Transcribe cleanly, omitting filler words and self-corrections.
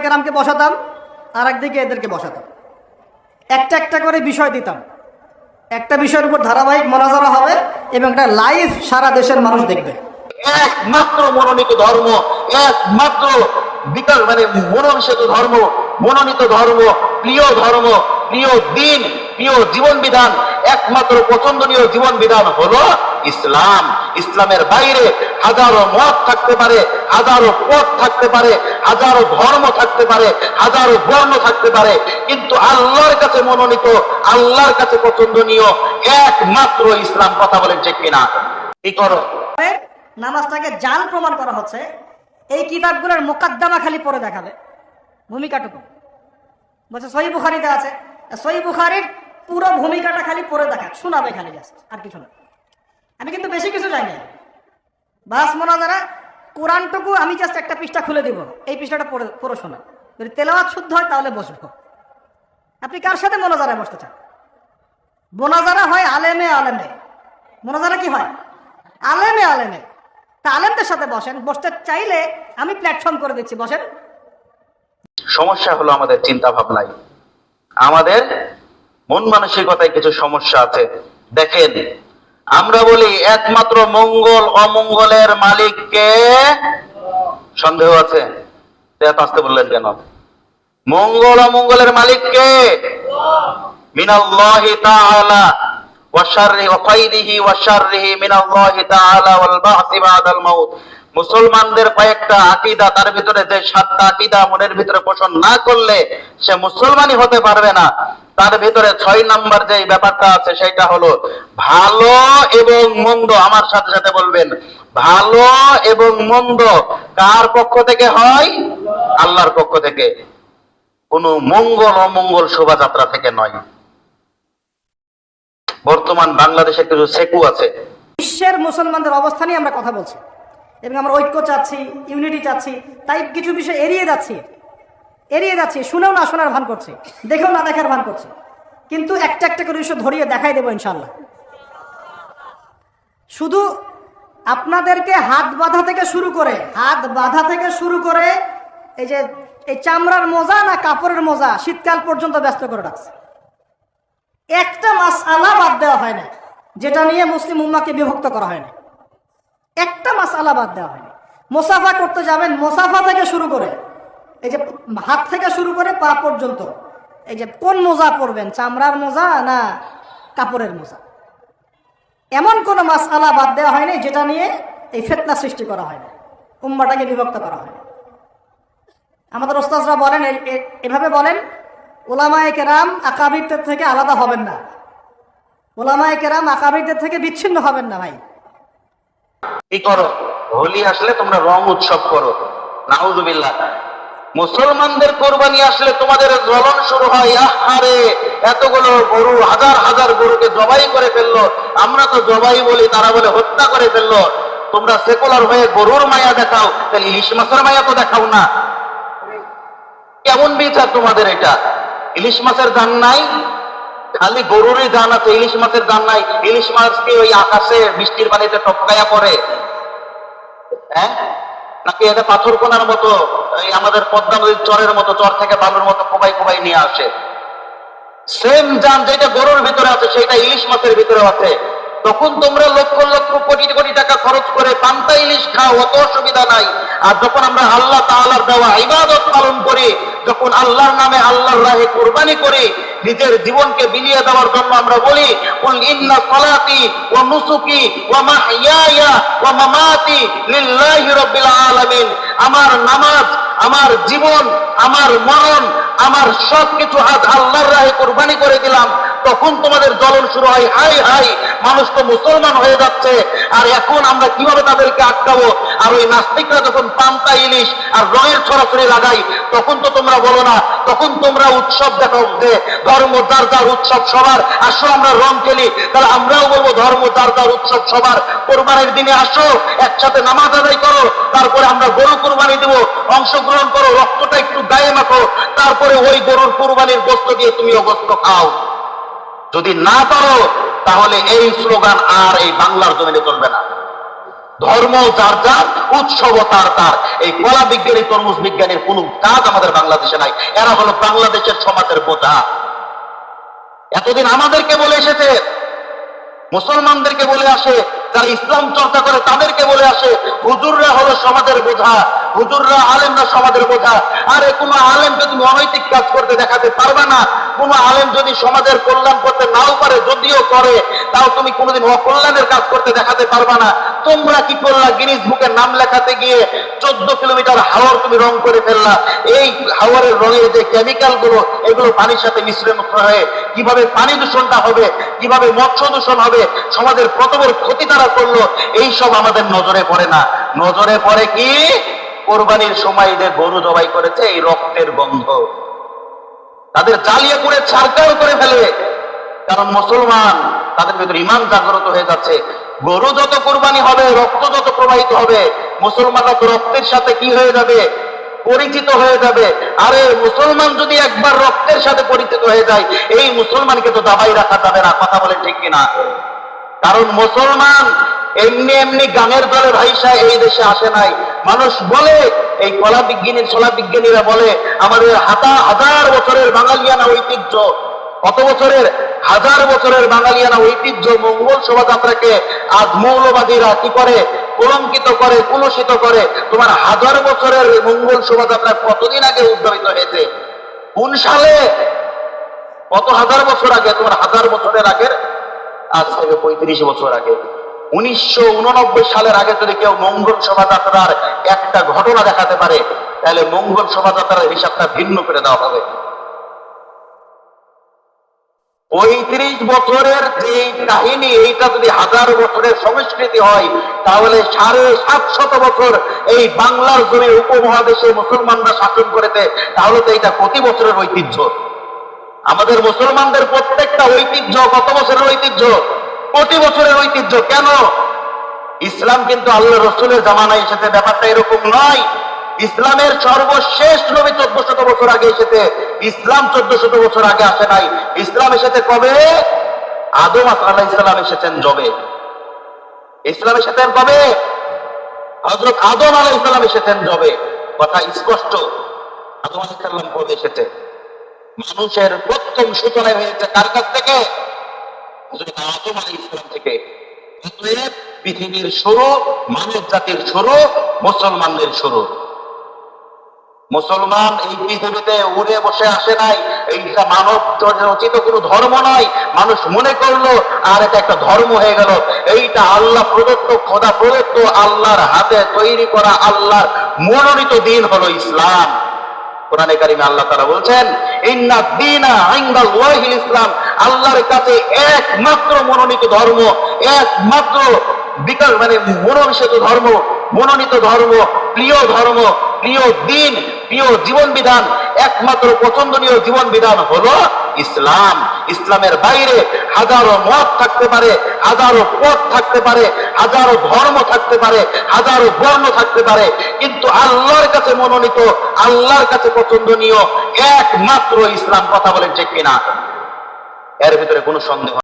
কেরামকে বসাতাম, আর একদিকে এদেরকে বসাতাম, একটা একটা করে বিষয় দিতাম, একটা বিষয়ের উপর ধারাবাহিক মোনাজারা হবে এবং এটা লাইভ সারা দেশের মানুষ দেখবে। একমাত্র মনোনীত ধর্ম, একমাত্র বিকাশ মানে মনোনীত ধর্ম, মনোনীত ধর্ম, প্রিয় ধর্ম, প্রিয় দিন, প্রিয় জীবন বিধান, একমাত্র পছন্দনীয় জীবন বিধান হলো ইসলাম। ইসলামের বাইরে হাজারো মত থাকতে পারে, হাজারো পথ থাকতে পারে, হাজারো ধর্ম থাকতে পারে, হাজারো বর্ণ থাকতে পারে, কিন্তু আল্লাহর কাছে মনোনীত, আল্লাহর কাছে পছন্দনীয় একমাত্র ইসলাম। কথা বলেন ঠিক কিনা? কি করো? নামাজটাকে জাল প্রমাণ করা হচ্ছে, এই কিতাবগুলোর মোকদ্দমা খালি পড়ে দেখাবে, ভূমিকাটুকু বলছে সহিহ বুখারীতে আছে, সহিহ বুখারীর পুরো ভূমিকাটা খালি পড়ে দেখা শোনাবে খালি, জাস্ট আর কিছু না। আমি কিন্তু বেশি কিছু চাই না, বাস মোনাজারা কোরআনটুকু আমি জাস্ট একটা পৃষ্ঠা খুলে দিব, এই পৃষ্ঠাটা পড়ে শোনা, যদি তেলাওয়াত শুদ্ধ হয় তাহলে বসবো। আপনি কার সাথে মোনাজারায় বসতে চান? মোনাজারা হয় আলেমে আলেমে, মোনাজারা কি হয়? আলেমে আলেমে। তা আলেমদের সাথে বসেন, বসতে চাইলে আমি প্ল্যাটফর্ম করে দিচ্ছি, বসেন। সমস্যা হলো আমাদের চিন্তা ভাবনায়, আমাদের মন মানসিকতায় কিছু সমস্যা আছে। দেখেন, আমরা বলি একমাত্র মঙ্গল অমঙ্গলের মালিককে, সন্দেহ আছে? এত আসতে বললেন কেন? মঙ্গল অমঙ্গলের মালিককে মিনাল্লাহি তাআলা ওয়া শাররিহি ওয়া খাইরিহি ওয়া শাররিহি মিনাল্লাহি তাআলা ওয়াল বা'সি বাদাল মাউত। মুসলমানদের কয়েকটা আকীদা, তার ভিতরে যে 7টা আকীদা মনের ভিতরে পোষণ না করলে সে মুসলমানই হতে পারবে না। তার ভিতরে 6 নাম্বার যে ব্যাপারটা আছে সেটা হলো ভালো এবং মন্দ। আমার সাথে সাথে বলবেন, ভালো এবং মন্দ কার পক্ষ থেকে হয়? আল্লাহর পক্ষ থেকে, কোন মঙ্গল অমঙ্গল শোভাযাত্রা থেকে নয়। বর্তমান বাংলাদেশে কিছু সেকু আছে, বিশ্বের মুসলমানদের অবস্থা নিয়ে আমরা কথা বলছি এবং আমরা ঐক্য চাচ্ছি, ইউনিটি চাচ্ছি, তাই কিছু বিষয় এড়িয়ে যাচ্ছি, শুনেও না শোনার ভান করছি, দেখেও না দেখার ভান করছি, কিন্তু একটা একটা করে বিষয় ধরিয়ে দেখাই দেবো ইনশাল্লাহ। শুধু আপনাদেরকে হাত বাঁধা থেকে শুরু করে এই যে এই চামড়ার মোজা না কাপড়ের মোজা শীতকাল পর্যন্ত ব্যস্ত করে রাখছে। একটা মাসআলা বাদ দেওয়া হয় না যেটা নিয়ে মুসলিম উম্মাহকে বিভক্ত করা হয় না, একটা মাসআলা বাদ দেওয়া হয় না। মুসাফা করতে যাবেন, মুসাফা থেকে শুরু করে এই যে হাত থেকে শুরু করে পা পর্যন্ত, এই যে কোন মোজা পরবেন, চামড়ার মোজা না কাপড়ের মোজা, এমন কোন মাসআলা বাদ দেওয়া হয়নি যেটা নিয়ে এই ফিতনা সৃষ্টি করা হয় না, উম্মাহটাকে বিভক্ত করা হয় না। আমাদের ওস্তাদরা বলেন, এভাবে বলেন, উলামায়ে কেরাম আকাবিরদের থেকে আলাদা হবেন না, উলামায়ে কেরাম আকাবিরদের থেকে বিচ্ছিন্ন হবেন না। ভাই কি করো? হোলি আসলে তোমরা রং উৎসব করো, নাউজুবিল্লাহ। মুসলমানদের কোরবানি আসলে তোমাদের জ্বলন শুরু হয়, আহারে এতগুলো গরু, হাজার হাজার গরুকে জবাই করে ফেললো। আমরা তো জবাই বলি, তারা বলে হত্যা করে ফেললো। তোমরা সেকুলার হয়ে গরুর মায়া দেখাও, তাহলে ইলিশ মাছের মায়া তো দেখাও না। কেমন বিচার তোমাদের এটা? ইলিশ মাছের দান নাই, খালি গরুরই দান আছে, ইলিশ মাছের দান নাই। ইলিশ মাছ কি ওই আকাশে বৃষ্টির পানিতে টপকায়া পড়ে? হ্যাঁ, নাকি এটা পাথর কোনার মতো আমাদের পদ্মা নদীর চরের মতো, চর থেকে বালুর মতো কোবাই কোবাই নিয়ে আসে? সেম জান যেটা গরুর ভিতরে আছে সেটা ইলিশ মাছের ভিতরে আছে। তখন তোমরা লক্ষ লক্ষ কোটি কোটি টাকা খরচ করে পান্তা ইলিশ খাও, অত অসুবিধা নাই। আর যখন আমরা আল্লাহ তাআলার দেওয়া ইবাদত পালন করি, যখন আল্লাহর নামে আল্লাহর রাহে কুরবানি করি, নিজের জীবনকে বিলিয়ে দেওয়ার জন্য আমরা বলি, কুল ইন্না সালাতি ওয়া নুসুকি ওয়া মাহইয়ায়া ওয়া মামাতি লিল্লাহি রাব্বিল আলামিন। আমার নামাজ, আমার জীবন, আমার মরণ, আমার সবকিছু আজ আল্লাহর রাহে কুরবানি করে দিলাম। তখন তোমাদের জ্বলন শুরু হয়, হাই হাই মানুষ তো মুসলমান হয়ে যাচ্ছে, আর এখন আমরা কিভাবে তাদেরকে আটকাবো? আর ওই নাস্তিকরা যখন পান্তা ইলিশ আর রঙের ছড়াছড়ি লাগাই, তখন তো তোমরা বলো না, তখন তোমরা উৎসব দেখো যে ধর্ম যার যার উৎসব সবার, আসো আমরা রং খেলি। তাহলে আমরাও বলবো ধর্ম যার যার উৎসব সবার। কোরবানির দিনে আসো, একসাথে নামাজ আদায় করো, তারপরে আমরা গরু কোরবানি দেবো, অংশগ্রহণ করো, রক্তটা একটু গায়ে মাখো, তারপরে ওই গরুর কোরবানির গোশত দিয়ে তুমিও গোশত খাও। যদি না পারো তাহলে এই স্লোগান আর এই বাংলার জমিনে চলবে না। ধর্ম যার যার, উৎসব তার তার। এই কলা বিজ্ঞানী তরমুজ বিজ্ঞানীর কোন কাজ আমাদের বাংলাদেশে নাই। এরা হলো বাংলাদেশের সমাজের বোঝা। এতদিন আমাদেরকে বলে এসেছে, মুসলমানদেরকে বলে আসে, যারা ইসলাম চর্চা করে তাদেরকে বলে আসে হুজুররা হলো সমাজের বোঝা, হুজুররা আলেমরা সমাজের বোঝা। আরে কোনো আলেমকে তুমি অনৈতিক কাজ করতে দেখাতে পারবে না। কোনো আলেম যদি সমাজের কল্যাণ করতে নাও পারে, যদিও করে, তাও তুমি কোনোদিন অকল্যাণের কাজ করতে দেখাতে পারবে না। তোমরা কি করলা? গিনিস বুকে নাম লেখাতে গিয়ে 14 কিলোমিটার হাওর তুমি রং করে ফেললা। এই হাওয়ারের রঙের যে কেমিক্যাল গুলো, এগুলো পানির সাথে মিশ্রণ হয়ে কিভাবে পানি দূষণটা হবে, কিভাবে মৎস্য দূষণ হবে, সমাজের কত বড় ক্ষতি তারা করলো, এই সব আমাদের নজরে পড়ে না। নজরে পড়ে কি? কোরবানির সময় যে গরু জবাই করেছে, এই রক্তের গন্ধ তাদের জ্বালিয়ে করে ছারকার করে ফেলে। কারণ মুসলমান, তাদের ভিতরে ঈমান জাগ্রত হয়ে যাচ্ছে। গরু যত কোরবানি হবে, রক্ত যত প্রবাহিত হবে, মুসলমানরা তো রক্তের সাথে কি হয়ে যাবে? পরিচিত হয়ে যাবে। আরে মুসলমান যদি একবার রক্তের সাথে পরিচিত হয়ে যায়, এই মুসলমানকে তো দাবাই রাখা যাবে না। কথা বলে ঠিক কিনা? কারণ মুসলমান এমনি এমনি গানের দলে ভাইসা এই দেশে আসে নাই। মানুষ বলে, এই কলা বিজ্ঞানী সোলা বিজ্ঞানীরা বলে, আমাদের হাজার বছরের বাঙালিয়ানা ঐতিহ্য, কত বছরের? 1000 বছরের বাঙালিয়ানা ঐতিহ্য মঙ্গল শোভাযাত্রাকে আজ মৌলবাদীরা কি করে? কলঙ্কিত করে, কুলুষিত করে। তোমার 1000 বছরের মঙ্গল শোভাযাত্রা কতদিন আগে উদ্ভাবিত হয়েছে? কোন সালে? কত হাজার বছর আগে? তোমার 1000 বছরের আগের, আজ থেকে 35 বছর আগে, 1989 সালের আগে যদি কেউ মঙ্গল শোভাযাত্রার একটা ঘটনা দেখাতে পারে, তাহলে মঙ্গল শোভাযাত্রার হিসাবটা ভিন্ন করে দেওয়া হবে। 35 বছরের যে কাহিনী, এইটা যদি 1000 বছরের সংস্কৃতি হয়, তাহলে 750 বছর এই বাংলার জমি উপমহাদেশে মুসলমানরা শাসন করেছে। তাহলে তো এটা প্রতি বছরের ঐতিহ্য। আমাদের মুসলমানদের প্রত্যেকটা ঐতিহ্য কত বছরের ঐতিহ্য? প্রতি বছরের ঐতিহ্য। কেন? ইসলাম কিন্তু আল্লাহ রসুলের জামানায় এসেছে, ব্যাপারটা এরকম নয়। ইসলামের সর্বশেষ নবী 1400 বছর আগে এসেছে। ইসলাম 1400 বছর আগে আসে নাই। ইসলাম এসেছে কবে? আদম আলাইহিস সালাম এসেছেন যবে। ইসলাম এসেছেন কবে? হযরত আদম আলাইহিস সালাম এসেছেন যবে। কথা স্পষ্ট। আদম আলাইহিস সালাম কবে এসেছে? মানুষের প্রথম সূচনা হয়েছে কার কাছ থেকে? হযরত আদম আলাইহিস সালাম থেকে। অতএব পৃথিবীর শুরু, মানব জাতির শুরু, মুসলমানদের শুরু। মুসলমান এই পৃথিবীতে উড়ে বসে আসে নাই। এইটা মানব রচিত কোনো ধর্ম নয়। মানুষ মনে করলো আর এটা একটা ধর্ম হয়ে গেল। এইটা আল্লাহ প্রদত্ত, খোদা প্রদত্ত, আল্লাহর হাতে তৈরি করা, আল্লাহর মনোনীত দিন হলো ইসলাম। কোরআনে কারিমে আল্লাহ তাআলা বলছেন, ইন্না দীনা ইনদাল্লাহিল ইসলাম, আল্লাহর কাছে একমাত্র মনোনীত ধর্ম, একমাত্র বিকাশ মানে মনোনীত ধর্ম, মনোনীত ধর্ম, প্রিয় ধর্ম, প্রিয় দিন, প্রিয় জীবন বিধান, একমাত্র পছন্দনীয় জীবন বিধান হলো ইসলাম। ইসলামের বাইরে হাজারো মত থাকতে পারে, হাজারো পথ থাকতে পারে, হাজারো ধর্ম থাকতে পারে, হাজারো বর্ণ থাকতে পারে, কিন্তু আল্লাহর কাছে মনোনীত, আল্লাহর কাছে পছন্দনীয় একমাত্র ইসলাম। কথা বলেন ঠিক কিনা? এর ভিতরে কোনো সন্দেহ